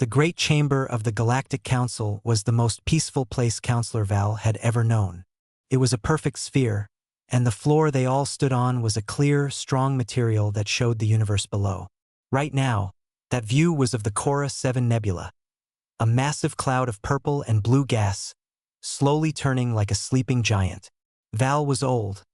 The great chamber of the Galactic Council was the most peaceful place Counselor Val had ever known. It was a perfect sphere, and the floor they all stood on was a clear, strong material that showed the universe below. Right now, that view was of the Cora 7 Nebula, a massive cloud of purple and blue gas, slowly turning like a sleeping giant. Val was old,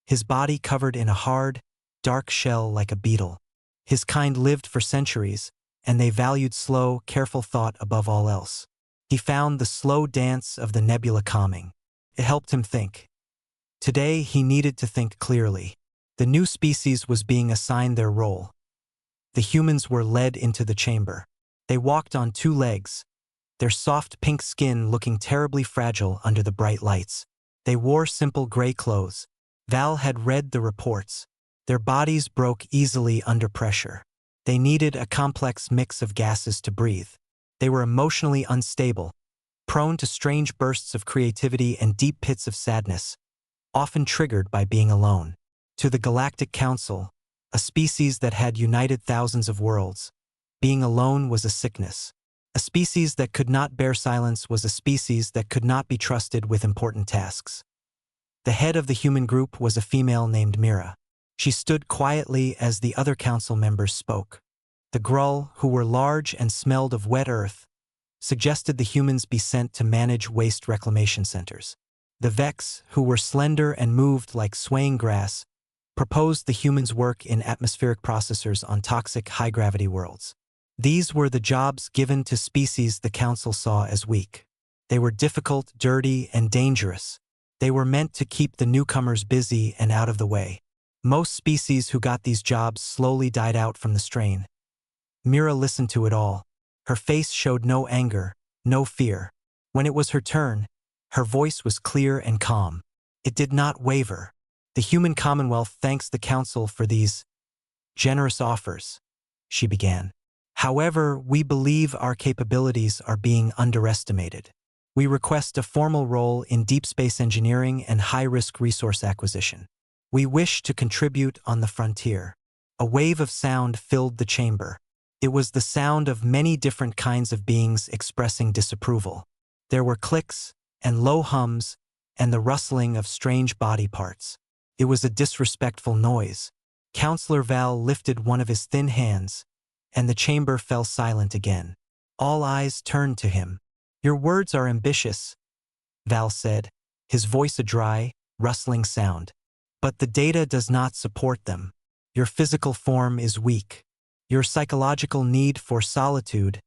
his body covered in a hard, dark shell like a beetle. His kind lived for centuries, and they valued slow, careful thought above all else. He found the slow dance of the nebula calming. It helped him think. Today, he needed to think clearly. The new species was being assigned their role. The humans were led into the chamber. They walked on 2 legs, their soft pink skin looking terribly fragile under the bright lights. They wore simple gray clothes. Val had read the reports. Their bodies broke easily under pressure. They needed a complex mix of gases to breathe. They were emotionally unstable, prone to strange bursts of creativity and deep pits of sadness, often triggered by being alone. To the Galactic Council, a species that had united thousands of worlds, being alone was a sickness. A species that could not bear silence was a species that could not be trusted with important tasks. The head of the human group was a female named Mira. She stood quietly as the other council members spoke. The Grull, who were large and smelled of wet earth, suggested the humans be sent to manage waste reclamation centers. The Vex, who were slender and moved like swaying grass, proposed the humans work in atmospheric processors on toxic high-gravity worlds. These were the jobs given to species the council saw as weak. They were difficult, dirty, and dangerous. They were meant to keep the newcomers busy and out of the way. Most species who got these jobs slowly died out from the strain. Mira listened to it all. Her face showed no anger, no fear. When it was her turn, her voice was clear and calm. It did not waver. The human commonwealth thanks the council for these generous offers, she began. However, we believe our capabilities are being underestimated. We request a formal role in deep space engineering and high-risk resource acquisition. We wish to contribute on the frontier. A wave of sound filled the chamber. It was the sound of many different kinds of beings expressing disapproval. There were clicks and low hums and the rustling of strange body parts. It was a disrespectful noise. Counselor Val lifted one of his thin hands, and the chamber fell silent again. All eyes turned to him. "Your words are ambitious," Val said, his voice a dry, rustling sound. "But the data does not support them. Your physical form is weak. Your psychological need for solitude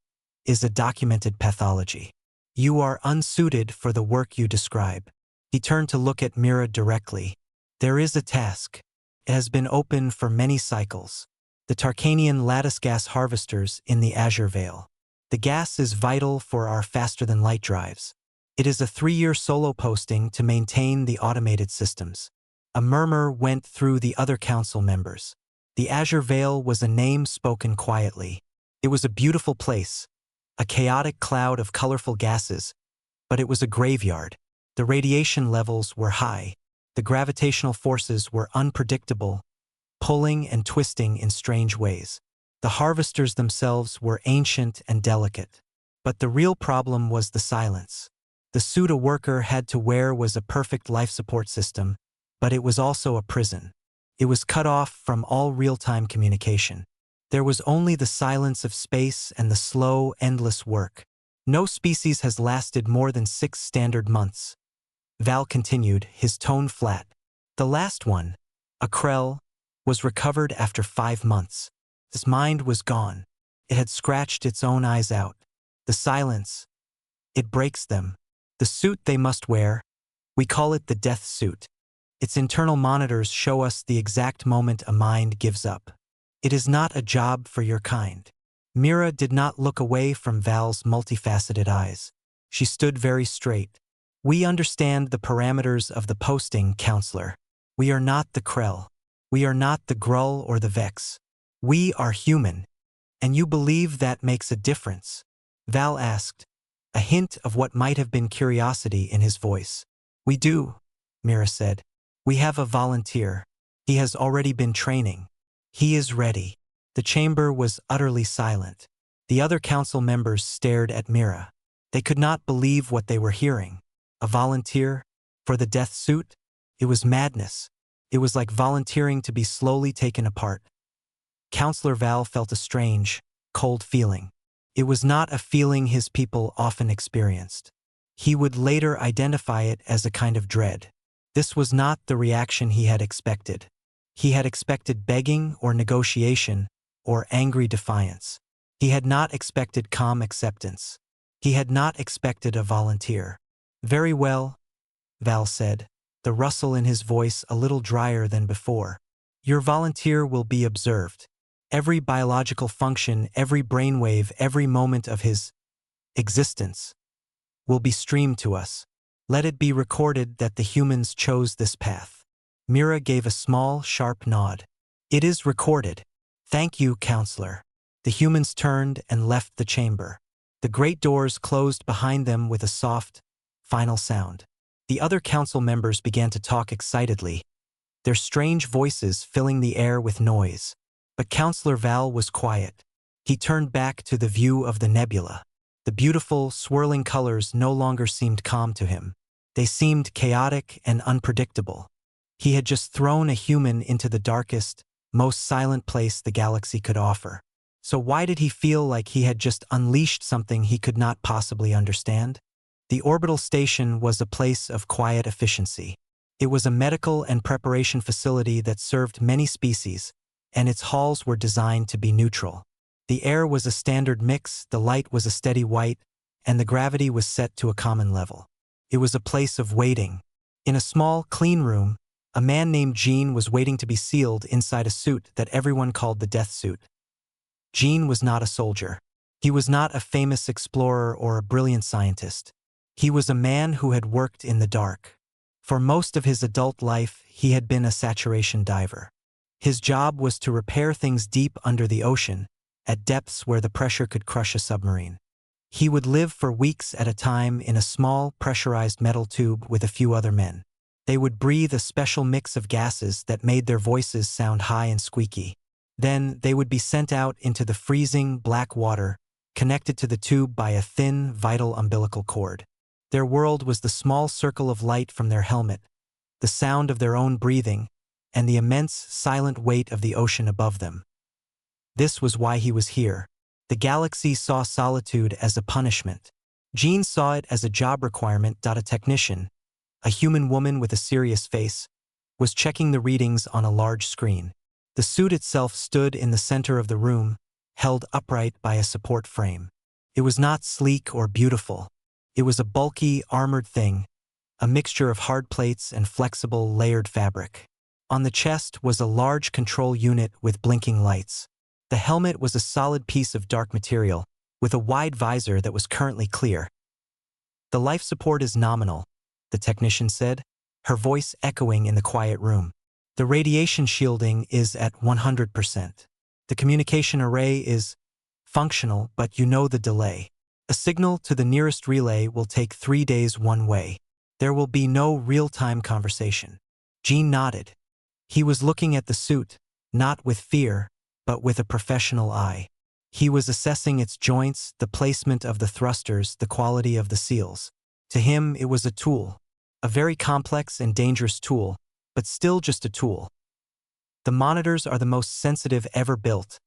is a documented pathology. You are unsuited for the work you describe." He turned to look at Mira directly. "There is a task. It has been open for many cycles. The Tarkanian lattice gas harvesters in the Azure Veil. The gas is vital for our faster-than-light drives. It is a 3-year solo posting to maintain the automated systems." A murmur went through the other council members. The Azure Veil was a name spoken quietly. It was a beautiful place, a chaotic cloud of colorful gases, but it was a graveyard. The radiation levels were high. The gravitational forces were unpredictable, pulling and twisting in strange ways. The harvesters themselves were ancient and delicate. But the real problem was the silence. The suit a worker had to wear was a perfect life support system, but it was also a prison. It was cut off from all real-time communication. There was only the silence of space and the slow, endless work. No species has lasted more than 6 standard months. Val continued, his tone flat. The last one, a Krell, was recovered after 5 months. His mind was gone. It had scratched its own eyes out. The silence, it breaks them. The suit they must wear, we call it the death suit. Its internal monitors show us the exact moment a mind gives up. It is not a job for your kind. Mira did not look away from Val's multifaceted eyes. She stood very straight. "We understand the parameters of the posting, Counselor. We are not the Krell. We are not the Grull or the Vex. We are human. And you believe that makes a difference?" Val asked, a hint of what might have been curiosity in his voice. "We do," Mira said. "We have a volunteer. He has already been training. He is ready." The chamber was utterly silent. The other council members stared at Mira. They could not believe what they were hearing. A volunteer? For the death suit? It was madness. It was like volunteering to be slowly taken apart. Counselor Val felt a strange, cold feeling. It was not a feeling his people often experienced. He would later identify it as a kind of dread. This was not the reaction he had expected. He had expected begging or negotiation or angry defiance. He had not expected calm acceptance. He had not expected a volunteer. "Very well," Val said, the rustle in his voice a little drier than before. "Your volunteer will be observed. Every biological function, every brainwave, every moment of his existence will be streamed to us. Let it be recorded that the humans chose this path." Mira gave a small, sharp nod. "It is recorded. Thank you, Counselor." The humans turned and left the chamber. The great doors closed behind them with a soft, final sound. The other council members began to talk excitedly, their strange voices filling the air with noise. But Counselor Val was quiet. He turned back to the view of the nebula. The beautiful, swirling colors no longer seemed calm to him. They seemed chaotic and unpredictable. He had just thrown a human into the darkest, most silent place the galaxy could offer. So why did he feel like he had just unleashed something he could not possibly understand? The orbital station was a place of quiet efficiency. It was a medical and preparation facility that served many species, and its halls were designed to be neutral. The air was a standard mix, the light was a steady white, and the gravity was set to a common level. It was a place of waiting. In a small, clean room, a man named Gene was waiting to be sealed inside a suit that everyone called the death suit. Gene was not a soldier. He was not a famous explorer or a brilliant scientist. He was a man who had worked in the dark. For most of his adult life, he had been a saturation diver. His job was to repair things deep under the ocean, at depths where the pressure could crush a submarine. He would live for weeks at a time in a small, pressurized metal tube with a few other men. They would breathe a special mix of gases that made their voices sound high and squeaky. Then they would be sent out into the freezing, black water, connected to the tube by a thin, vital umbilical cord. Their world was the small circle of light from their helmet, the sound of their own breathing, and the immense, silent weight of the ocean above them. This was why he was here. The galaxy saw solitude as a punishment. Gene saw it as a job requirement. A technician, a human woman with a serious face, was checking the readings on a large screen. The suit itself stood in the center of the room, held upright by a support frame. It was not sleek or beautiful. It was a bulky, armored thing, a mixture of hard plates and flexible, layered fabric. On the chest was a large control unit with blinking lights. The helmet was a solid piece of dark material, with a wide visor that was currently clear. "The life support is nominal," the technician said, her voice echoing in the quiet room. "The radiation shielding is at 100%. The communication array is functional, but you know the delay. A signal to the nearest relay will take 3 days one way. There will be no real-time conversation." Gene nodded. He was looking at the suit, not with fear, but with a professional eye. He was assessing its joints, the placement of the thrusters, the quality of the seals. To him, it was a tool, a very complex and dangerous tool, but still just a tool. "The monitors are the most sensitive ever built,"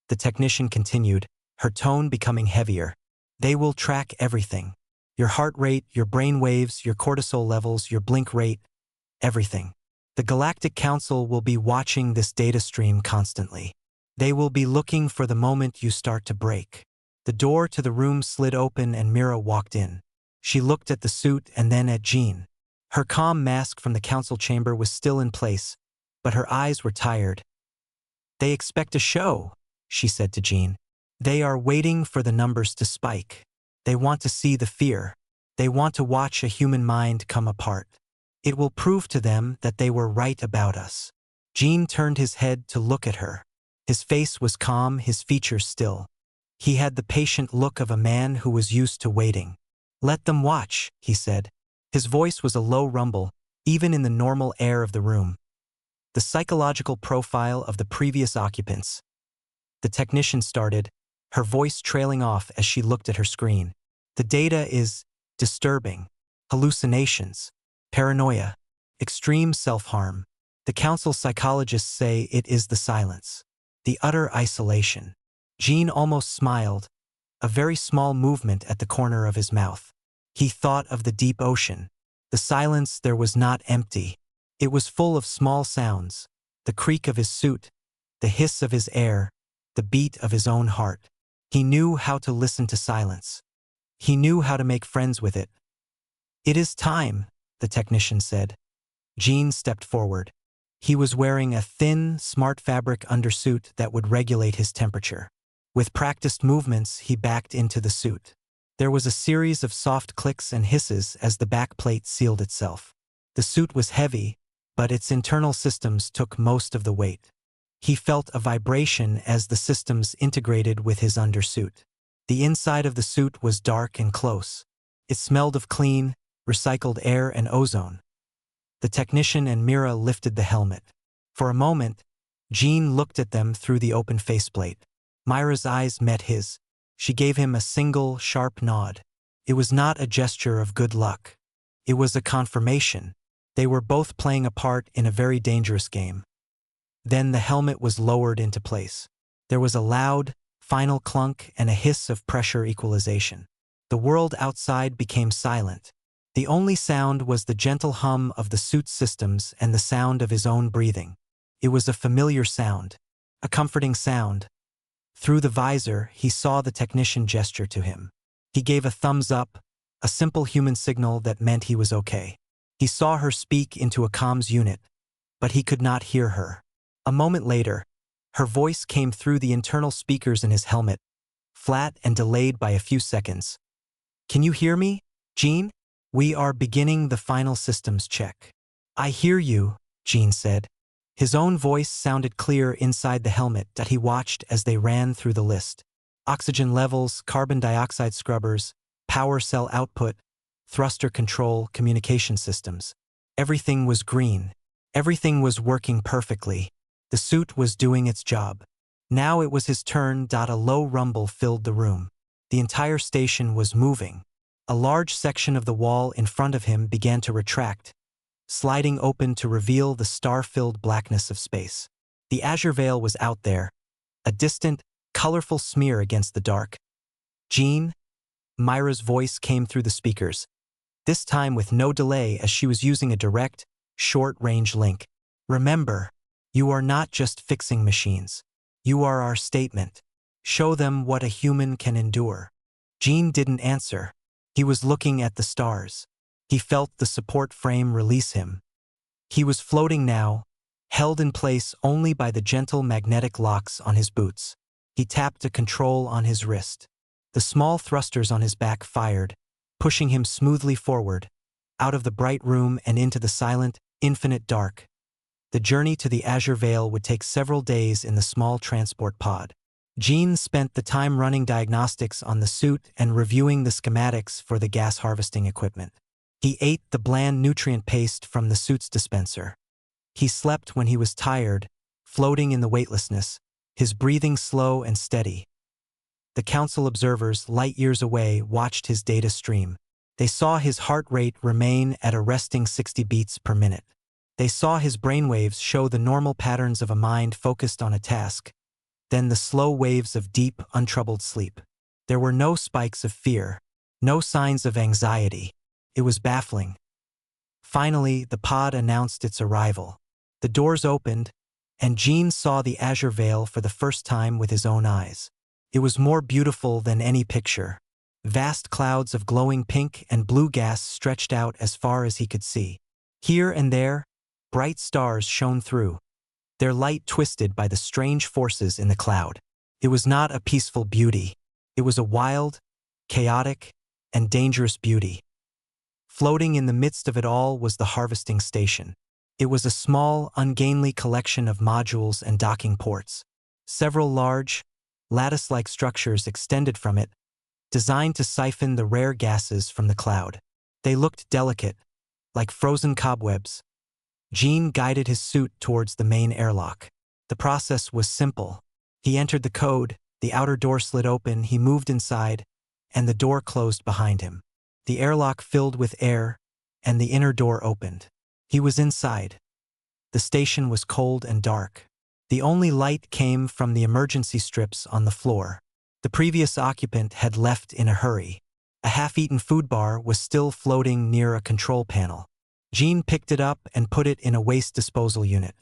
the technician continued, her tone becoming heavier. "They will track everything. Your heart rate, your brain waves, your cortisol levels, your blink rate, everything. The Galactic Council will be watching this data stream constantly. They will be looking for the moment you start to break." The door to the room slid open and Mira walked in. She looked at the suit and then at Gene. Her calm mask from the council chamber was still in place, but her eyes were tired. "They expect a show," she said to Gene. "They are waiting for the numbers to spike. They want to see the fear. They want to watch a human mind come apart. It will prove to them that they were right about us." Gene turned his head to look at her. His face was calm, his features still. He had the patient look of a man who was used to waiting. "Let them watch," he said. His voice was a low rumble, even in the normal air of the room. "The psychological profile of the previous occupants," the technician started, her voice trailing off as she looked at her screen. The data is disturbing. Hallucinations, paranoia, extreme self-harm. The council psychologists say it is the silence, the utter isolation. Jean almost smiled, a very small movement at the corner of his mouth. He thought of the deep ocean. The silence there was not empty. It was full of small sounds, the creak of his suit, the hiss of his air, the beat of his own heart. He knew how to listen to silence. He knew how to make friends with it. "It is time," the technician said. Jean stepped forward. He was wearing a thin, smart fabric undersuit that would regulate his temperature. With practiced movements, he backed into the suit. There was a series of soft clicks and hisses as the back plate sealed itself. The suit was heavy, but its internal systems took most of the weight. He felt a vibration as the systems integrated with his undersuit. The inside of the suit was dark and close. It smelled of clean, recycled air and ozone. The technician and Mira lifted the helmet. For a moment, Jean looked at them through the open faceplate. Myra's eyes met his. She gave him a single, sharp nod. It was not a gesture of good luck. It was a confirmation. They were both playing a part in a very dangerous game. Then the helmet was lowered into place. There was a loud, final clunk and a hiss of pressure equalization. The world outside became silent. The only sound was the gentle hum of the suit's systems and the sound of his own breathing. It was a familiar sound, a comforting sound. Through the visor, he saw the technician gesture to him. He gave a thumbs up, a simple human signal that meant he was okay. He saw her speak into a comms unit, but he could not hear her. A moment later, her voice came through the internal speakers in his helmet, flat and delayed by a few seconds. "Can you hear me, Jean? We are beginning the final systems check." "I hear you," Jean said. His own voice sounded clear inside the helmet that he watched as they ran through the list. Oxygen levels, carbon dioxide scrubbers, power cell output, thruster control, communication systems. Everything was green. Everything was working perfectly. The suit was doing its job. Now it was his turn. A low rumble filled the room. The entire station was moving. A large section of the wall in front of him began to retract, sliding open to reveal the star-filled blackness of space. The azure veil was out there, a distant, colorful smear against the dark. "Jean?" Myra's voice came through the speakers, this time with no delay as she was using a direct, short-range link. "Remember, you are not just fixing machines. You are our statement. Show them what a human can endure." Jean didn't answer. He was looking at the stars. He felt the support frame release him. He was floating now, held in place only by the gentle magnetic locks on his boots. He tapped a control on his wrist. The small thrusters on his back fired, pushing him smoothly forward, out of the bright room and into the silent, infinite dark. The journey to the azure veil would take several days in the small transport pod. Jean spent the time running diagnostics on the suit and reviewing the schematics for the gas harvesting equipment. He ate the bland nutrient paste from the suit's dispenser. He slept when he was tired, floating in the weightlessness, his breathing slow and steady. The council observers, light years away, watched his data stream. They saw his heart rate remain at a resting 60 beats per minute. They saw his brainwaves show the normal patterns of a mind focused on a task, then the slow waves of deep, untroubled sleep. There were no spikes of fear, no signs of anxiety. It was baffling. Finally, the pod announced its arrival. The doors opened, and Jean saw the azure veil for the first time with his own eyes. It was more beautiful than any picture. Vast clouds of glowing pink and blue gas stretched out as far as he could see. Here and there, bright stars shone through, their light twisted by the strange forces in the cloud. It was not a peaceful beauty. It was a wild, chaotic, and dangerous beauty. Floating in the midst of it all was the harvesting station. It was a small, ungainly collection of modules and docking ports. Several large, lattice-like structures extended from it, designed to siphon the rare gases from the cloud. They looked delicate, like frozen cobwebs. Jean guided his suit towards the main airlock. The process was simple. He entered the code, The outer door slid open, he moved inside, and the door closed behind him. The airlock filled with air, and the inner door opened. He was inside. The station was cold and dark. The only light came from the emergency strips on the floor. The previous occupant had left in a hurry. A half-eaten food bar was still floating near a control panel. Gene picked it up and put it in a waste disposal unit.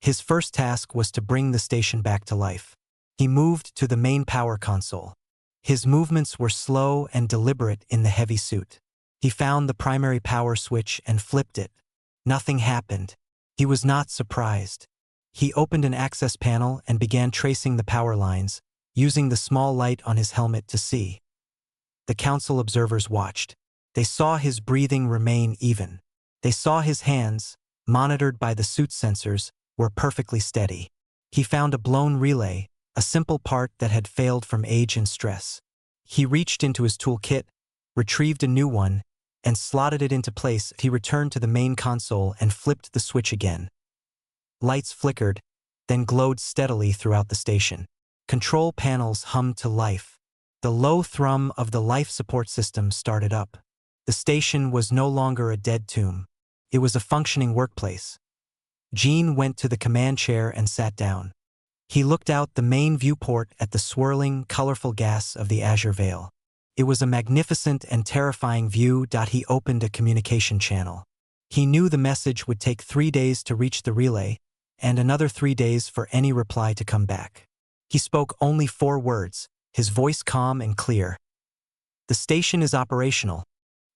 His first task was to bring the station back to life. He moved to the main power console. His movements were slow and deliberate in the heavy suit. He found the primary power switch and flipped it. Nothing happened. He was not surprised. He opened an access panel and began tracing the power lines, using the small light on his helmet to see. The council observers watched. They saw his breathing remain even. They saw his hands, monitored by the suit sensors, were perfectly steady. He found a blown relay, a simple part that had failed from age and stress. He reached into his toolkit, retrieved a new one, and slotted it into place. He returned to the main console and flipped the switch again. Lights flickered, then glowed steadily throughout the station. Control panels hummed to life. The low thrum of the life support system started up. The station was no longer a dead tomb. It was a functioning workplace. Gene went to the command chair and sat down. He looked out the main viewport at the swirling, colorful gas of the Azure Veil. It was a magnificent and terrifying view. He opened a communication channel. He knew the message would take 3 days to reach the relay, and another 3 days for any reply to come back. He spoke only 4 words, his voice calm and clear. "The station is operational."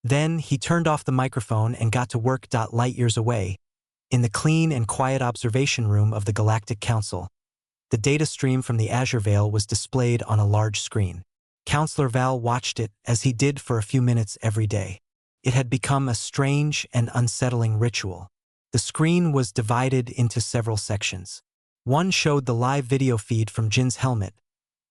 Then he turned off the microphone and got to work. Light years away, in the clean and quiet observation room of the Galactic Council, the data stream from the Azure Veil was displayed on a large screen. Counselor Val watched it, as he did for a few minutes every day. It had become a strange and unsettling ritual. The screen was divided into several sections. One showed the live video feed from Jin's helmet,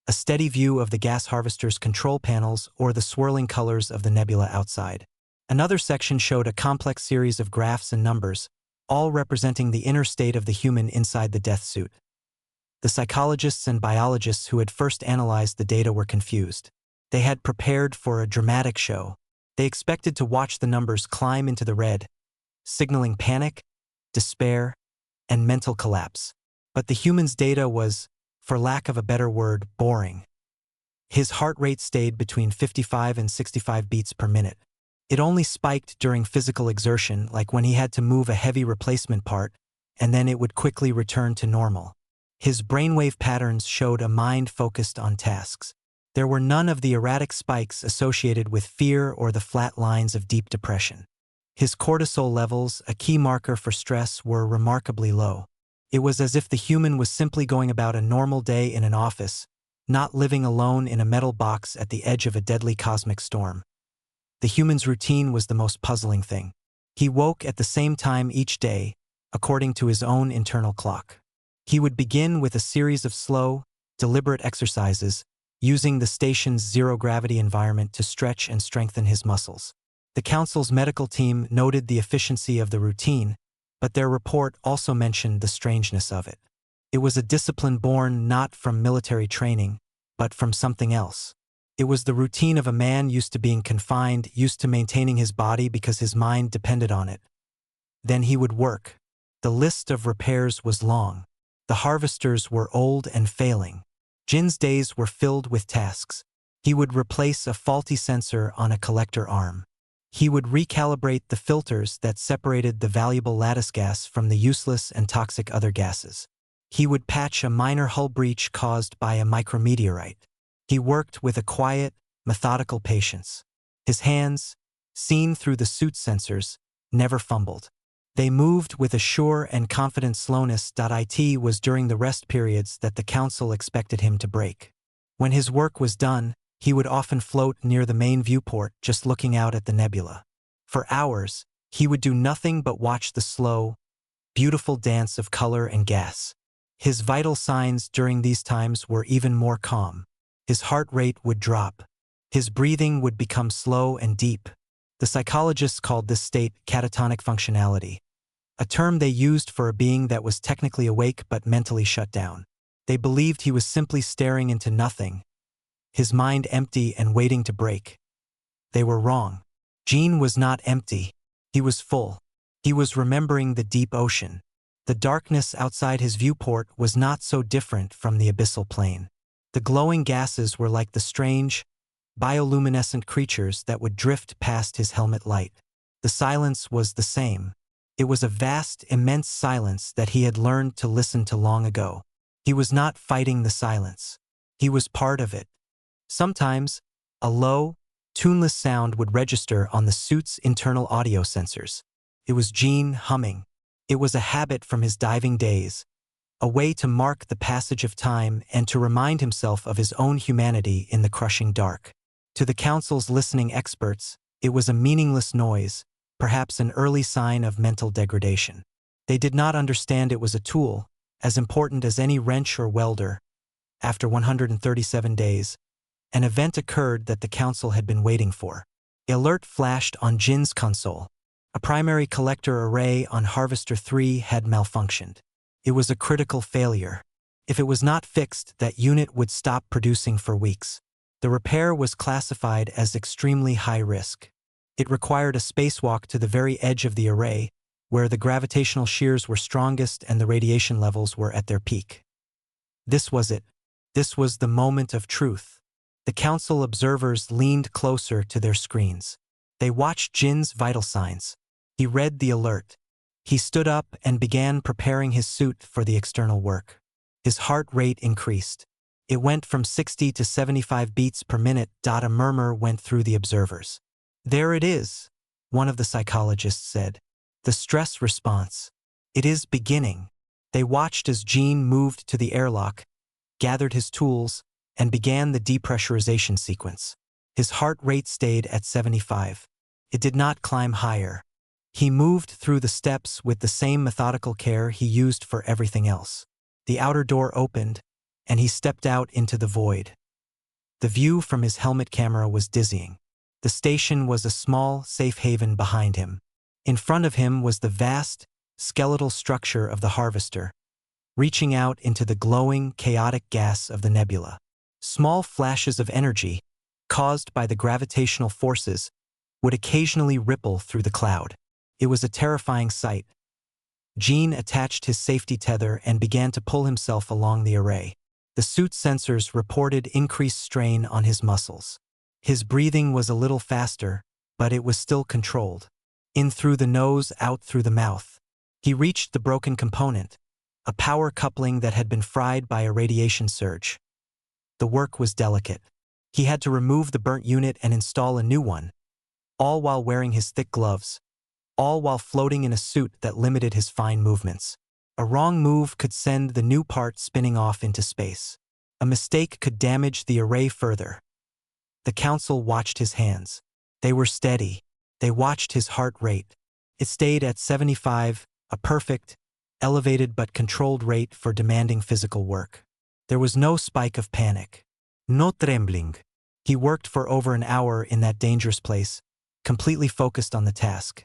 a steady view of the gas harvester's control panels or the swirling colors of the nebula outside. Another section showed a complex series of graphs and numbers, all representing the inner state of the human inside the death suit. The psychologists and biologists who had first analyzed the data were confused. They had prepared for a dramatic show. They expected to watch the numbers climb into the red, signaling panic, despair, and mental collapse. But the human's data was, for lack of a better word, boring. His heart rate stayed between 55 and 65 beats per minute. It only spiked during physical exertion, like when he had to move a heavy replacement part, and then it would quickly return to normal. His brainwave patterns showed a mind focused on tasks. There were none of the erratic spikes associated with fear or the flat lines of deep depression. His cortisol levels, a key marker for stress, were remarkably low. It was as if the human was simply going about a normal day in an office, not living alone in a metal box at the edge of a deadly cosmic storm. The human's routine was the most puzzling thing. He woke at the same time each day, according to his own internal clock. He would begin with a series of slow, deliberate exercises, using the station's zero-gravity environment to stretch and strengthen his muscles. The council's medical team noted the efficiency of the routine, but their report also mentioned the strangeness of it. It was a discipline born not from military training, but from something else. It was the routine of a man used to being confined, used to maintaining his body because his mind depended on it. Then he would work. The list of repairs was long. The harvesters were old and failing. Jin's days were filled with tasks. He would replace a faulty sensor on a collector arm. He would recalibrate the filters that separated the valuable lattice gas from the useless and toxic other gases. He would patch a minor hull breach caused by a micrometeorite. He worked with a quiet, methodical patience. His hands, seen through the suit sensors, never fumbled. They moved with a sure and confident slowness. It was during the rest periods that the council expected him to break. When his work was done, he would often float near the main viewport, just looking out at the nebula. For hours, he would do nothing but watch the slow, beautiful dance of color and gas. His vital signs during these times were even more calm. His heart rate would drop. His breathing would become slow and deep. The psychologists called this state catatonic functionality, a term they used for a being that was technically awake but mentally shut down. They believed he was simply staring into nothing, his mind empty and waiting to break. They were wrong. Gene was not empty. He was full. He was remembering the deep ocean. The darkness outside his viewport was not so different from the abyssal plain. The glowing gases were like the strange, bioluminescent creatures that would drift past his helmet light. The silence was the same. It was a vast, immense silence that he had learned to listen to long ago. He was not fighting the silence. He was part of it. Sometimes, a low, tuneless sound would register on the suit's internal audio sensors. It was Gene humming. It was a habit from his diving days, a way to mark the passage of time and to remind himself of his own humanity in the crushing dark. To the Council's listening experts, it was a meaningless noise, perhaps an early sign of mental degradation. They did not understand it was a tool, as important as any wrench or welder. After 137 days, an event occurred that the Council had been waiting for. An alert flashed on Jin's console. A primary collector array on Harvester 3 had malfunctioned. It was a critical failure. If it was not fixed, that unit would stop producing for weeks. The repair was classified as extremely high risk. It required a spacewalk to the very edge of the array, where the gravitational shears were strongest and the radiation levels were at their peak. This was it. This was the moment of truth. The Council observers leaned closer to their screens. They watched Jin's vital signs. He read the alert. He stood up and began preparing his suit for the external work. His heart rate increased. It went from 60 to 75 beats per minute. A murmur went through the observers. "There it is," one of the psychologists said. "The stress response. It is beginning." They watched as Gene moved to the airlock, gathered his tools, and began the depressurization sequence. His heart rate stayed at 75. It did not climb higher. He moved through the steps with the same methodical care he used for everything else. The outer door opened, and he stepped out into the void. The view from his helmet camera was dizzying. The station was a small, safe haven behind him. In front of him was the vast, skeletal structure of the Harvester, reaching out into the glowing, chaotic gas of the nebula. Small flashes of energy, caused by the gravitational forces, would occasionally ripple through the cloud. It was a terrifying sight. Gene attached his safety tether and began to pull himself along the array. The suit's sensors reported increased strain on his muscles. His breathing was a little faster, but it was still controlled. In through the nose, out through the mouth. He reached the broken component, a power coupling that had been fried by a radiation surge. The work was delicate. He had to remove the burnt unit and install a new one, all while wearing his thick gloves, all while floating in a suit that limited his fine movements. A wrong move could send the new part spinning off into space. A mistake could damage the array further. The Council watched his hands. They were steady. They watched his heart rate. It stayed at 75, a perfect, elevated but controlled rate for demanding physical work. There was no spike of panic. No trembling. He worked for over an hour in that dangerous place, completely focused on the task.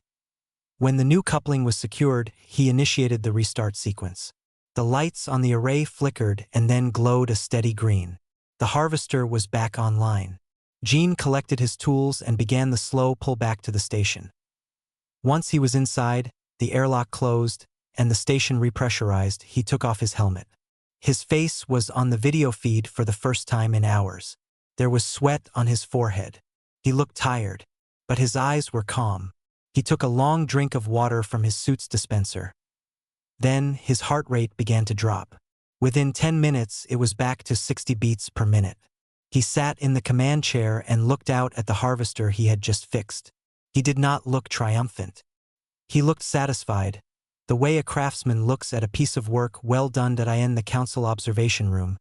When the new coupling was secured, he initiated the restart sequence. The lights on the array flickered and then glowed a steady green. The Harvester was back online. Gene collected his tools and began the slow pull back to the station. Once he was inside, the airlock closed, and the station repressurized. He took off his helmet. His face was on the video feed for the first time in hours. There was sweat on his forehead. He looked tired, but his eyes were calm. He took a long drink of water from his suit's dispenser. Then his heart rate began to drop. Within 10 minutes, it was back to 60 beats per minute. He sat in the command chair and looked out at the Harvester he had just fixed. He did not look triumphant. He looked satisfied, the way a craftsman looks at a piece of work well done. In the Council observation room,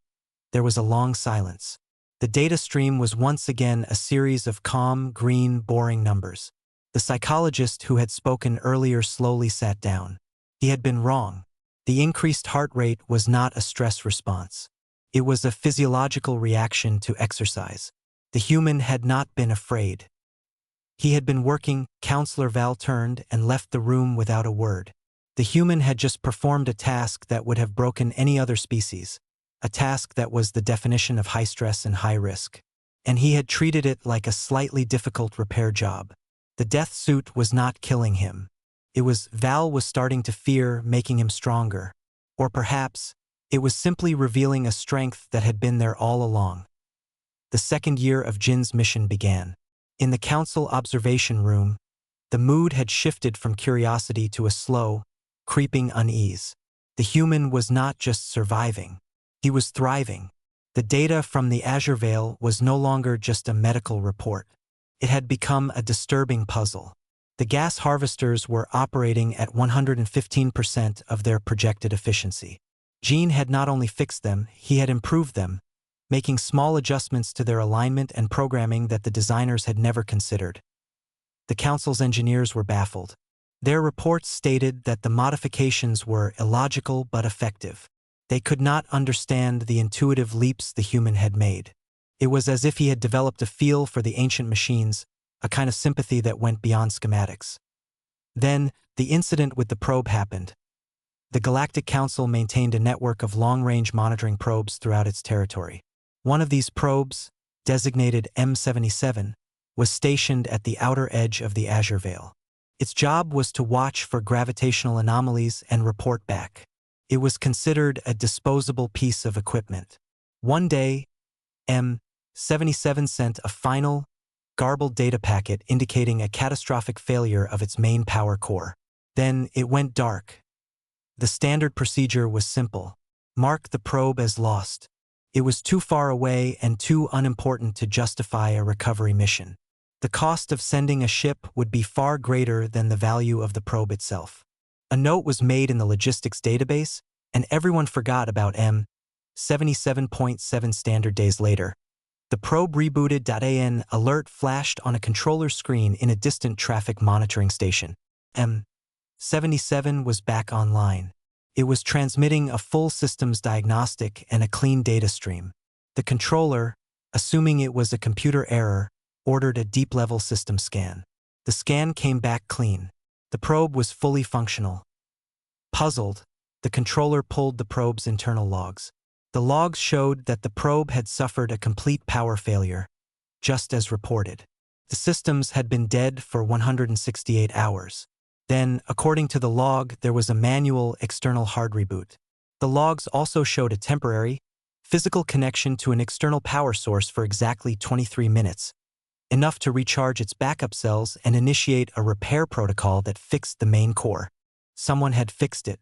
there was a long silence. The data stream was once again a series of calm, green, boring numbers. The psychologist who had spoken earlier slowly sat down. He had been wrong. The increased heart rate was not a stress response. It was a physiological reaction to exercise. The human had not been afraid. He had been working. Counselor Val turned and left the room without a word. The human had just performed a task that would have broken any other species. a task that was the definition of high stress and high risk. And he had treated it like a slightly difficult repair job. The death suit was not killing him. Val was starting to fear making him stronger. Or perhaps, it was simply revealing a strength that had been there all along. The second year of Jin's mission began. In the council observation room, the mood had shifted from curiosity to a slow, creeping unease. The human was not just surviving. He was thriving. The data from the Azure Veil was no longer just a medical report. It had become a disturbing puzzle. The gas harvesters were operating at 115% of their projected efficiency. Jin had not only fixed them, he had improved them, making small adjustments to their alignment and programming that the designers had never considered. The council's engineers were baffled. Their reports stated that the modifications were illogical but effective. They could not understand the intuitive leaps the human had made. It was as if he had developed a feel for the ancient machines, a kind of sympathy that went beyond schematics. Then, the incident with the probe happened. The Galactic Council maintained a network of long-range monitoring probes throughout its territory. One of these probes, designated M77, was stationed at the outer edge of the Azure Veil. Its job was to watch for gravitational anomalies and report back. It was considered a disposable piece of equipment. One day, M77 sent a final, garbled data packet indicating a catastrophic failure of its main power core. Then it went dark. The standard procedure was simple. Mark the probe as lost. It was too far away and too unimportant to justify a recovery mission. The cost of sending a ship would be far greater than the value of the probe itself. A note was made in the logistics database, and everyone forgot about M77.7 standard days later. The probe rebooted. An alert flashed on a controller screen in a distant traffic monitoring station. M77 was back online. It was transmitting a full systems diagnostic and a clean data stream. The controller, assuming it was a computer error, ordered a deep-level system scan. The scan came back clean. The probe was fully functional. Puzzled, the controller pulled the probe's internal logs. The logs showed that the probe had suffered a complete power failure, just as reported. The systems had been dead for 168 hours. Then, according to the log, there was a manual external hard reboot. The logs also showed a temporary, physical connection to an external power source for exactly 23 minutes, enough to recharge its backup cells and initiate a repair protocol that fixed the main core. Someone had fixed it.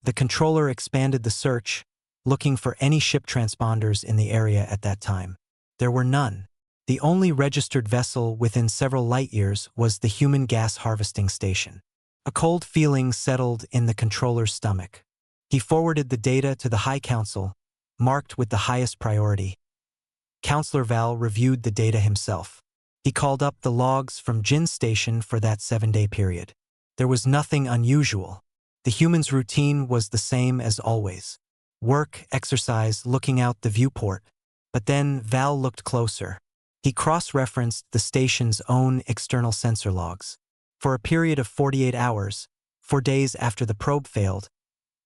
The controller expanded the search, looking for any ship transponders in the area at that time. There were none. The only registered vessel within several light-years was the human gas harvesting station. A cold feeling settled in the controller's stomach. He forwarded the data to the High Council, marked with the highest priority. Counselor Val reviewed the data himself. He called up the logs from Jin's station for that 7-day period. There was nothing unusual. The human's routine was the same as always. Work, exercise, looking out the viewport. But then Val looked closer. He cross-referenced the station's own external sensor logs. For a period of 48 hours, 4 days after the probe failed,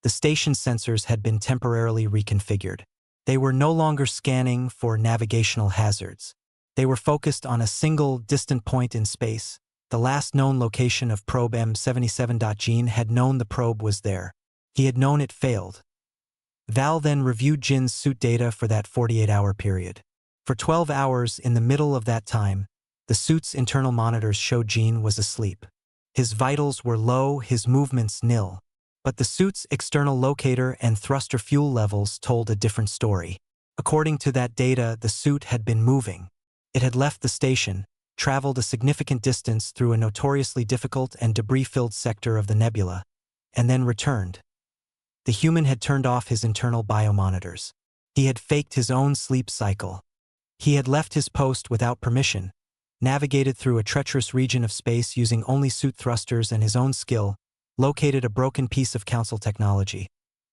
the station's sensors had been temporarily reconfigured. They were no longer scanning for navigational hazards. They were focused on a single, distant point in space, the last known location of probe M77. Jin had known the probe was there. He had known it failed. Val then reviewed Jin's suit data for that 48-hour period. For 12 hours in the middle of that time, the suit's internal monitors showed Jin was asleep. His vitals were low, his movements nil. But the suit's external locator and thruster fuel levels told a different story. According to that data, the suit had been moving. It had left the station, traveled a significant distance through a notoriously difficult and debris-filled sector of the nebula, and then returned. The human had turned off his internal biomonitors. He had faked his own sleep cycle. He had left his post without permission, navigated through a treacherous region of space using only suit thrusters and his own skill, located a broken piece of council technology,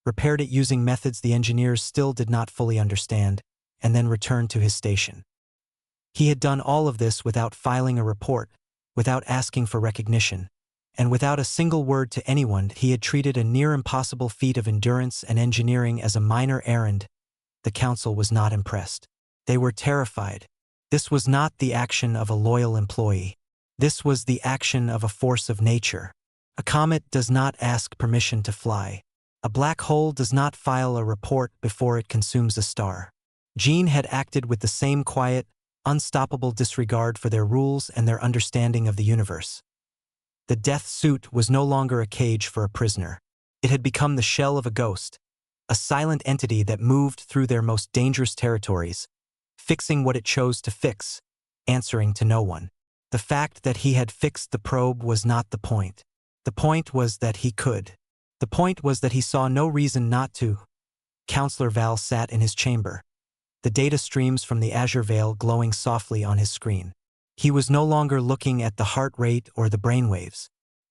repaired it using methods the engineers still did not fully understand, and then returned to his station. He had done all of this without filing a report, without asking for recognition, and without a single word to anyone. He had treated a near-impossible feat of endurance and engineering as a minor errand, The council was not impressed. They were terrified. This was not the action of a loyal employee. This was the action of a force of nature. A comet does not ask permission to fly. A black hole does not file a report before it consumes a star. Jean had acted with the same quiet, unstoppable disregard for their rules and their understanding of the universe. The death suit was no longer a cage for a prisoner. It had become the shell of a ghost, a silent entity that moved through their most dangerous territories, fixing what it chose to fix, answering to no one. The fact that he had fixed the probe was not the point. The point was that he could. The point was that he saw no reason not to. Counselor Val sat in his chamber, the data streams from the azure veil glowing softly on his screen. He was no longer looking at the heart rate or the brainwaves.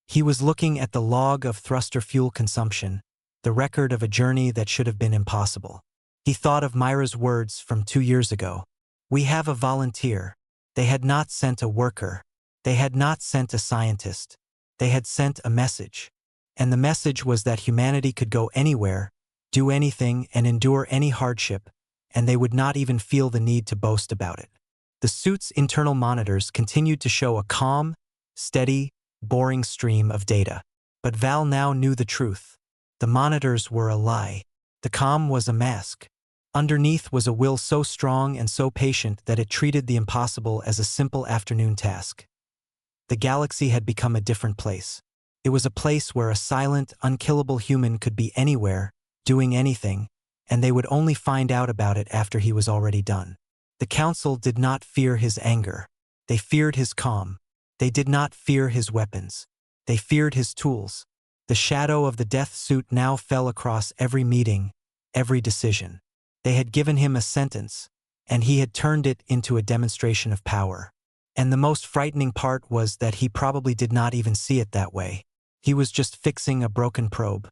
He was looking at the log of thruster fuel consumption, the record of a journey that should have been impossible. He thought of Myra's words from 2 years ago. We have a volunteer. They had not sent a worker. They had not sent a scientist. They had sent a message. And the message was that humanity could go anywhere, do anything, and endure any hardship, and they would not even feel the need to boast about it. The suit's internal monitors continued to show a calm, steady, boring stream of data. But Val now knew the truth. The monitors were a lie. The calm was a mask. Underneath was a will so strong and so patient that it treated the impossible as a simple afternoon task. The galaxy had become a different place. It was a place where a silent, unkillable human could be anywhere, doing anything, and they would only find out about it after he was already done. The council did not fear his anger. They feared his calm. They did not fear his weapons. They feared his tools. The shadow of the death suit now fell across every meeting, every decision. They had given him a sentence, and he had turned it into a demonstration of power. And the most frightening part was that he probably did not even see it that way. He was just fixing a broken probe.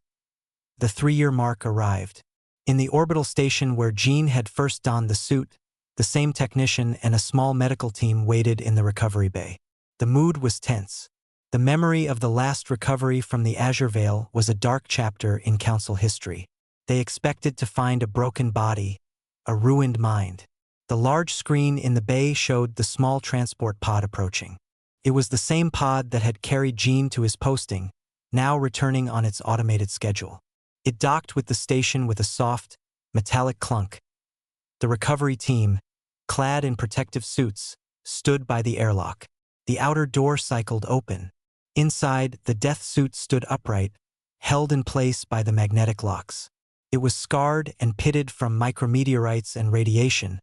The 3-year mark arrived. In the orbital station where Jean had first donned the suit, the same technician and a small medical team waited in the recovery bay. The mood was tense. The memory of the last recovery from the Azure Veil was a dark chapter in council history. They expected to find a broken body, a ruined mind. The large screen in the bay showed the small transport pod approaching. It was the same pod that had carried Jean to his posting, now returning on its automated schedule. It docked with the station with a soft, metallic clunk. The recovery team, clad in protective suits, stood by the airlock. The outer door cycled open. Inside, the death suit stood upright, held in place by the magnetic locks. It was scarred and pitted from micrometeorites and radiation,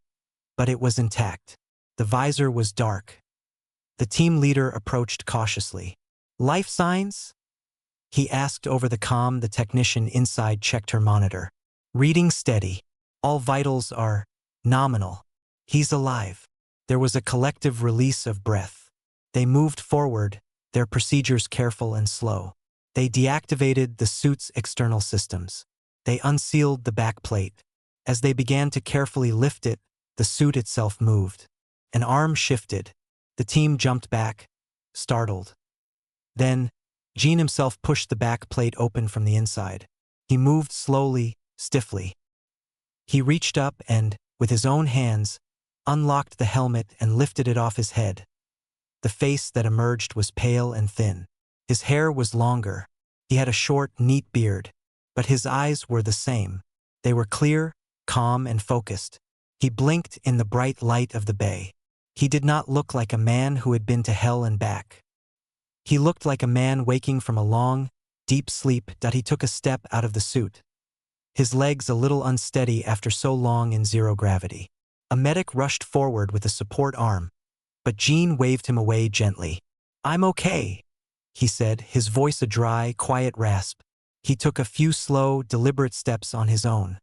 but it was intact. The visor was dark. The team leader approached cautiously. "Life signs?" he asked over the comm. The technician inside checked her monitor. "Reading steady. All vitals are nominal. He's alive." There was a collective release of breath. They moved forward, their procedures careful and slow. They deactivated the suit's external systems. They unsealed the back plate. As they began to carefully lift it, the suit itself moved. An arm shifted. The team jumped back, startled. Then, Jean himself pushed the back plate open from the inside. He moved slowly, stiffly. He reached up and, with his own hands, unlocked the helmet and lifted it off his head. The face that emerged was pale and thin. His hair was longer. He had a short, neat beard. But his eyes were the same. They were clear, calm, and focused. He blinked in the bright light of the bay. He did not look like a man who had been to hell and back. He looked like a man waking from a long, deep sleep. He took a step out of the suit, his legs a little unsteady after so long in zero gravity. A medic rushed forward with a support arm, but Jean waved him away gently. "I'm okay," he said, his voice a dry, quiet rasp. He took a few slow, deliberate steps on his own.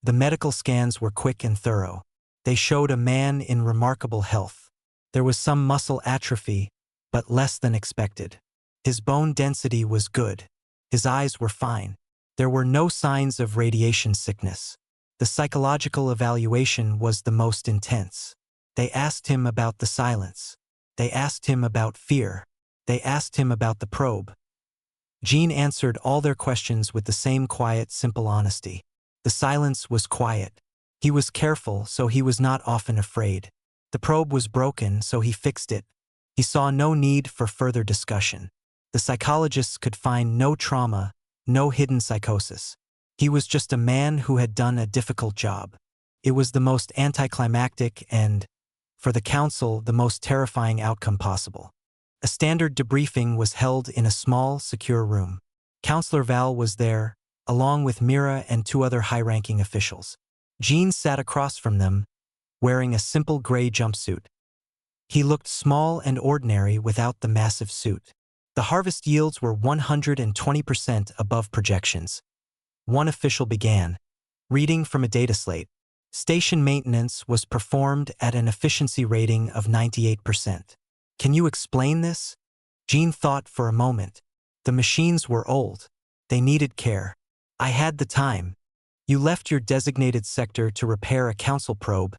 The medical scans were quick and thorough. They showed a man in remarkable health. There was some muscle atrophy, but less than expected. His bone density was good. His eyes were fine. There were no signs of radiation sickness. The psychological evaluation was the most intense. They asked him about the silence. They asked him about fear. They asked him about the probe. Jean answered all their questions with the same quiet, simple honesty. The silence was quiet. He was careful, so he was not often afraid. The probe was broken, so he fixed it. He saw no need for further discussion. The psychologists could find no trauma, no hidden psychosis. He was just a man who had done a difficult job. It was the most anticlimactic and, for the council, the most terrifying outcome possible. A standard debriefing was held in a small, secure room. Counselor Val was there, along with Mira and two other high-ranking officials. Jean sat across from them, wearing a simple gray jumpsuit. He looked small and ordinary without the massive suit. The harvest yields were 120% above projections. One official began, reading from a data slate. Station maintenance was performed at an efficiency rating of 98%. Can you explain this? Jean thought for a moment. The machines were old. They needed care. I had the time. You left your designated sector to repair a council probe,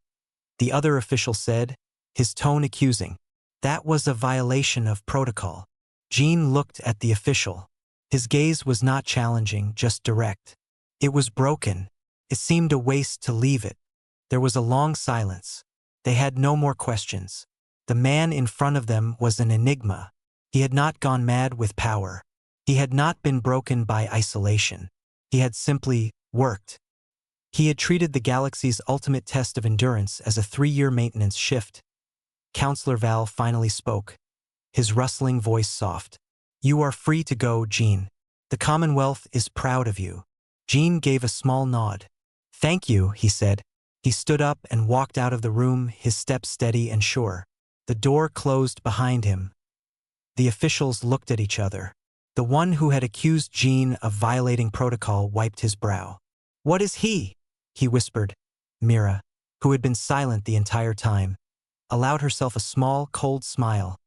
the other official said, his tone accusing. That was a violation of protocol. Jean looked at the official. His gaze was not challenging, just direct. It was broken. It seemed a waste to leave it. There was a long silence. They had no more questions. The man in front of them was an enigma. He had not gone mad with power. He had not been broken by isolation. He had simply worked. He had treated the galaxy's ultimate test of endurance as a 3-year maintenance shift. Counselor Val finally spoke, his rustling voice soft. You are free to go, Jean. The Commonwealth is proud of you. Jean gave a small nod. Thank you, he said. He stood up and walked out of the room, his steps steady and sure. The door closed behind him. The officials looked at each other. The one who had accused Jean of violating protocol wiped his brow. What is he? He whispered. Mira, who had been silent the entire time, allowed herself a small, cold smile.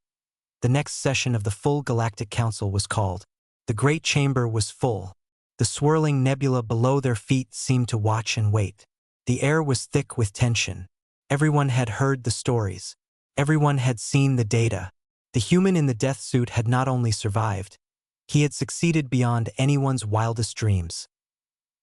The next session of the full Galactic Council was called. The great chamber was full. The swirling nebula below their feet seemed to watch and wait. The air was thick with tension. Everyone had heard the stories. Everyone had seen the data. The human in the death suit had not only survived, he had succeeded beyond anyone's wildest dreams.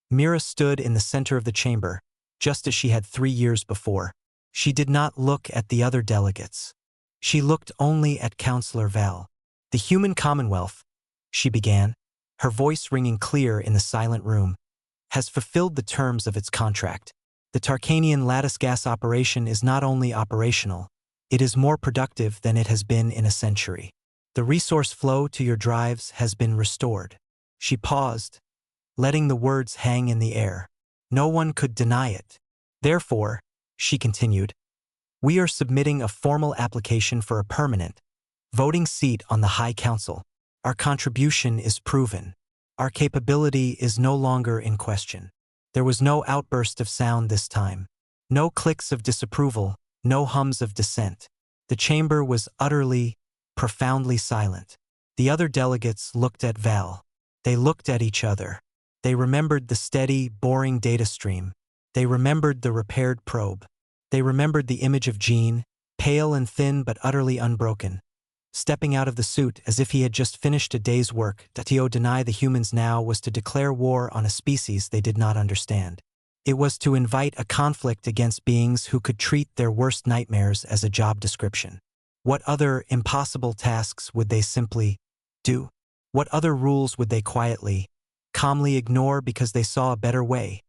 Mira stood in the center of the chamber, just as she had 3 years before. She did not look at the other delegates. She looked only at Counselor Val. The human Commonwealth, she began, her voice ringing clear in the silent room, has fulfilled the terms of its contract. The Tarkanian lattice gas operation is not only operational, it is more productive than it has been in a century. The resource flow to your drives has been restored. She paused, letting the words hang in the air. No one could deny it. Therefore, she continued, we are submitting a formal application for a permanent voting seat on the High Council. Our contribution is proven. Our capability is no longer in question. There was no outburst of sound this time. No clicks of disapproval, no hums of dissent. The chamber was utterly, profoundly silent. The other delegates looked at Val. They looked at each other. They remembered the steady, boring data stream. They remembered the repaired probe. They remembered the image of Jean, pale and thin but utterly unbroken, stepping out of the suit as if he had just finished a day's work. To deny the humans now was to declare war on a species they did not understand. It was to invite a conflict against beings who could treat their worst nightmares as a job description. What other impossible tasks would they simply do? What other rules would they quietly, calmly ignore because they saw a better way?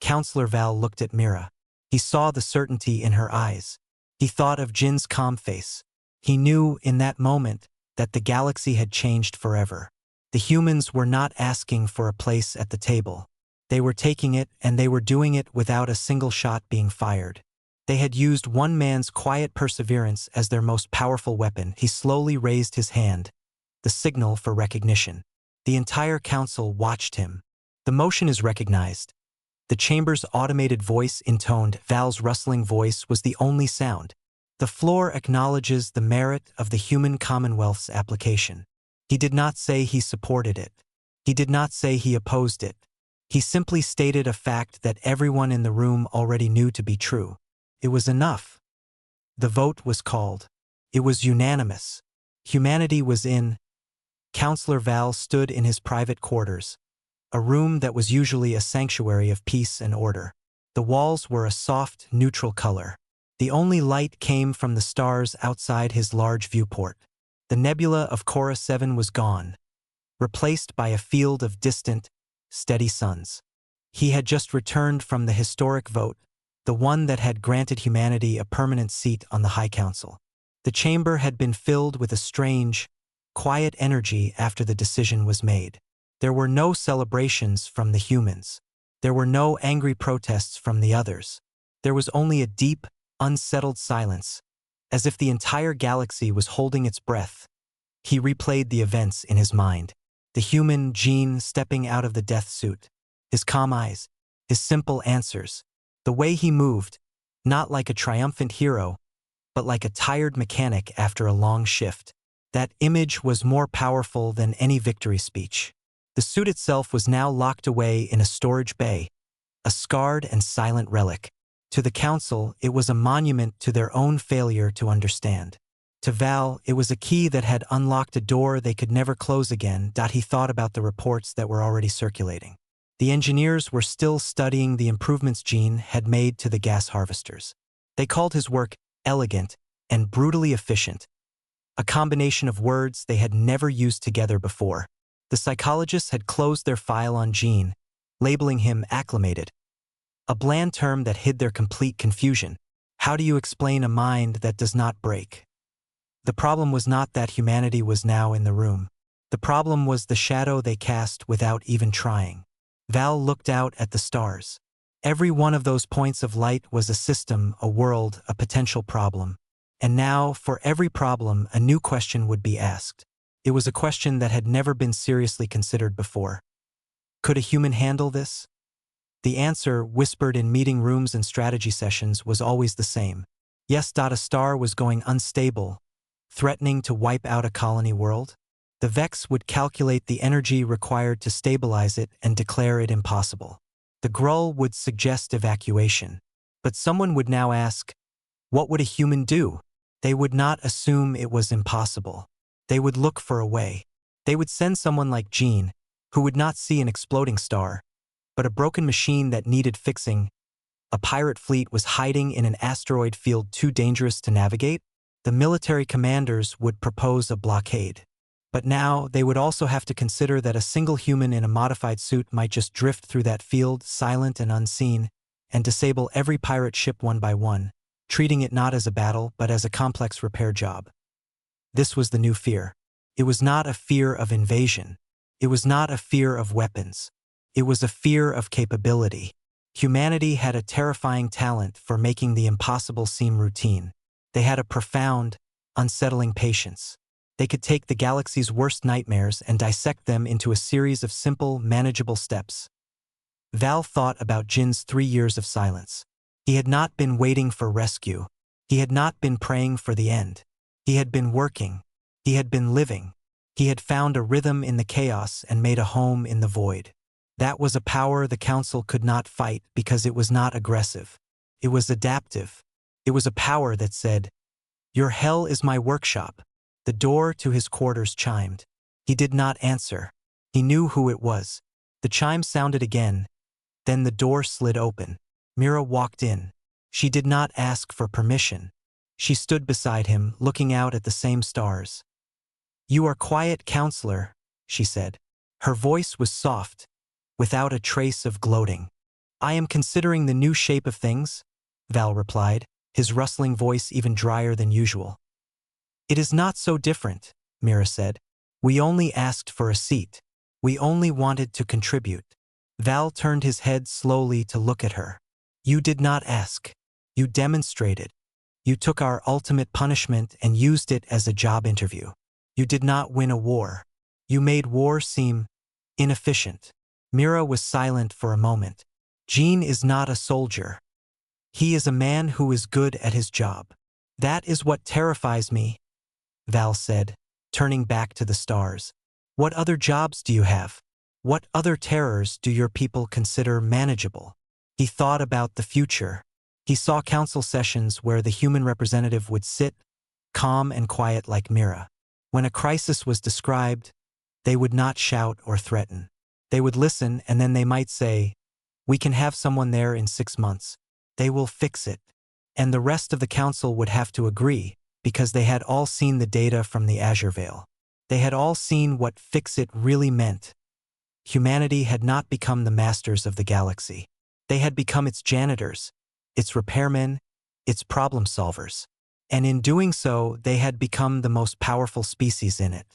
Counselor Val looked at Mira. He saw the certainty in her eyes. He thought of Jin's calm face. He knew in that moment that the galaxy had changed forever. The humans were not asking for a place at the table. They were taking it, and they were doing it without a single shot being fired. They had used one man's quiet perseverance as their most powerful weapon. He slowly raised his hand, the signal for recognition. The entire council watched him. The motion is recognized. The chamber's automated voice intoned. Val's rustling voice was the only sound. The floor acknowledges the merit of the human Commonwealth's application. He did not say he supported it. He did not say he opposed it. He simply stated a fact that everyone in the room already knew to be true. It was enough. The vote was called. It was unanimous. Humanity was in. Counselor Val stood in his private quarters, a room that was usually a sanctuary of peace and order. The walls were a soft, neutral color. The only light came from the stars outside his large viewport. The nebula of Cora 7 was gone, replaced by a field of distant, steady suns. He had just returned from the historic vote, the one that had granted humanity a permanent seat on the High Council. The chamber had been filled with a strange, quiet energy after the decision was made. There were no celebrations from the humans. There were no angry protests from the others. There was only a deep, unsettled silence, as if the entire galaxy was holding its breath. He replayed the events in his mind. The human Jean stepping out of the death suit. His calm eyes. His simple answers. The way he moved, not like a triumphant hero, but like a tired mechanic after a long shift. That image was more powerful than any victory speech. The suit itself was now locked away in a storage bay, a scarred and silent relic. To the Council, it was a monument to their own failure to understand. To Val, it was a key that had unlocked a door they could never close again. He thought about the reports that were already circulating. The engineers were still studying the improvements Jean had made to the gas harvesters. They called his work elegant and brutally efficient, a combination of words they had never used together before. The psychologists had closed their file on Jean, labeling him acclimated, a bland term that hid their complete confusion. How do you explain a mind that does not break? The problem was not that humanity was now in the room. The problem was the shadow they cast without even trying. Val looked out at the stars. Every one of those points of light was a system, a world, a potential problem. And now, for every problem, a new question would be asked. It was a question that had never been seriously considered before. Could a human handle this? The answer, whispered in meeting rooms and strategy sessions, was always the same. Yes. A star was going unstable, threatening to wipe out a colony world. The Vex would calculate the energy required to stabilize it and declare it impossible. The Grull would suggest evacuation. But someone would now ask, what would a human do? They would not assume it was impossible. They would look for a way. They would send someone like Jean, who would not see an exploding star, but a broken machine that needed fixing. A pirate fleet was hiding in an asteroid field too dangerous to navigate. The military commanders would propose a blockade. But now they would also have to consider that a single human in a modified suit might just drift through that field, silent and unseen, and disable every pirate ship one by one, treating it not as a battle but as a complex repair job. This was the new fear. It was not a fear of invasion. It was not a fear of weapons. It was a fear of capability. Humanity had a terrifying talent for making the impossible seem routine. They had a profound, unsettling patience. They could take the galaxy's worst nightmares and dissect them into a series of simple, manageable steps. Val thought about Jin's 3 years of silence. He had not been waiting for rescue. He had not been praying for the end. He had been working. He had been living. He had found a rhythm in the chaos and made a home in the void. That was a power the Council could not fight because it was not aggressive. It was adaptive. It was a power that said, "Your hell is my workshop." The door to his quarters chimed. He did not answer. He knew who it was. The chime sounded again. Then the door slid open. Mira walked in. She did not ask for permission. She stood beside him, looking out at the same stars. "You are quiet, counselor," she said. Her voice was soft, without a trace of gloating. "I am considering the new shape of things," Val replied, his rustling voice even drier than usual. "It is not so different," Mira said. "We only asked for a seat. We only wanted to contribute." Val turned his head slowly to look at her. "You did not ask. You demonstrated. You took our ultimate punishment and used it as a job interview. You did not win a war. You made war seem inefficient." Mira was silent for a moment. "Jean is not a soldier. He is a man who is good at his job. That is what terrifies me," Val said, turning back to the stars. "What other jobs do you have? What other terrors do your people consider manageable?" He thought about the future. He saw council sessions where the human representative would sit, calm and quiet like Mira. When a crisis was described, they would not shout or threaten. They would listen, and then they might say, We can have someone there in 6 months. They will fix it. And the rest of the council would have to agree, because they had all seen the data from the Azure Veil. They had all seen what fix it really meant. Humanity had not become the masters of the galaxy. They had become its janitors, its repairmen, its problem solvers. And in doing so, they had become the most powerful species in it.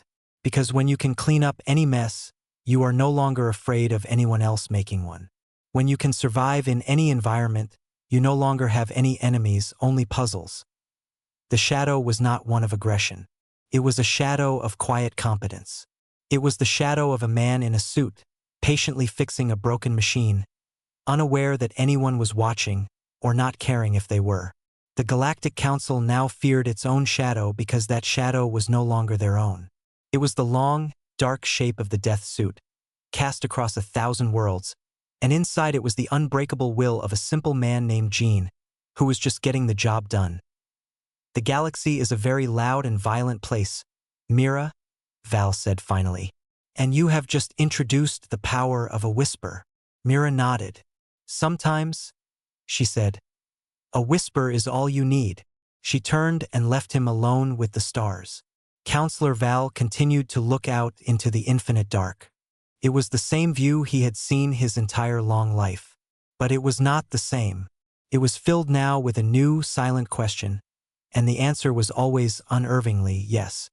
Because when you can clean up any mess, you are no longer afraid of anyone else making one. When you can survive in any environment, you no longer have any enemies, only puzzles. The shadow was not one of aggression. It was a shadow of quiet competence. It was the shadow of a man in a suit, patiently fixing a broken machine, unaware that anyone was watching, or not caring if they were. The Galactic Council now feared its own shadow because that shadow was no longer their own. It was the long, dark shape of the death suit, cast across 1,000 worlds, and inside it was the unbreakable will of a simple man named Gene, who was just getting the job done. The galaxy is a very loud and violent place, Mira, Val said finally. And you have just introduced the power of a whisper. Mira nodded. Sometimes, she said, a whisper is all you need. She turned and left him alone with the stars. Counselor Val continued to look out into the infinite dark. It was the same view he had seen his entire long life. But it was not the same. It was filled now with a new, silent question, and the answer was always unervingly yes.